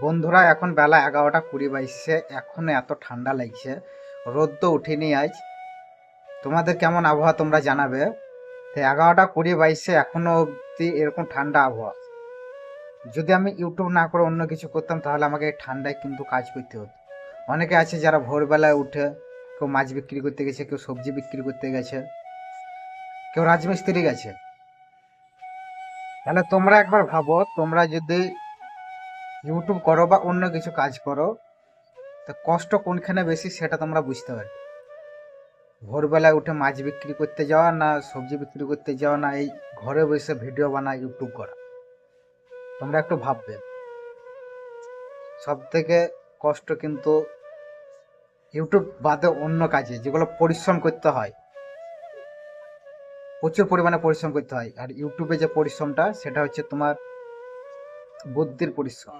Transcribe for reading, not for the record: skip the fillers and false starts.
বন্ধুরা, এখন বেলা 11টা 20 বাজছে। এখনো এত ঠান্ডা লাগছে, রোদ তো উঠেনি আজ। তোমাদের কেমন আবহাওয়া তোমরা জানাবে। তো 11টা 20 বাজছে, এখনো অব্দি এরকম ঠান্ডা আবহাওয়া। যদি আমি ইউটিউব না করে অন্য কিছু করতাম তাহলে আমাকে এই ঠান্ডায় কিন্তু কাজ করতে হতো। অনেকে আছে যারা ভোরবেলায় উঠে কেউ মাছ বিক্রি করতে গেছে, কেউ সবজি বিক্রি করতে গেছে, কেউ রাজমিস্ত্রি গেছে। তাহলে তোমরা একবার ভাবো, তোমরা যদি ইউটিউব করো বা অন্য কিছু কাজ করো, তো কষ্ট কোনখানে বেশি সেটা তোমরা বুঝতে পারবে। ভোরবেলায় উঠে মাছ বিক্রি করতে যাওয়া, না সবজি বিক্রি করতে যাওয়া, না এই ঘরে বসে ভিডিও বানা ইউটিউব করা। তোমরা একটু ভাববে, সব থেকে কষ্ট কিন্তু ইউটিউব বাদে অন্য কাজে, যেগুলো পরিশ্রম করতে হয়, প্রচুর পরিমাণে পরিশ্রম করতে হয়। আর ইউটিউবে যে পরিশ্রমটা, সেটা হচ্ছে তোমার বুদ্ধির পরিশ্রম।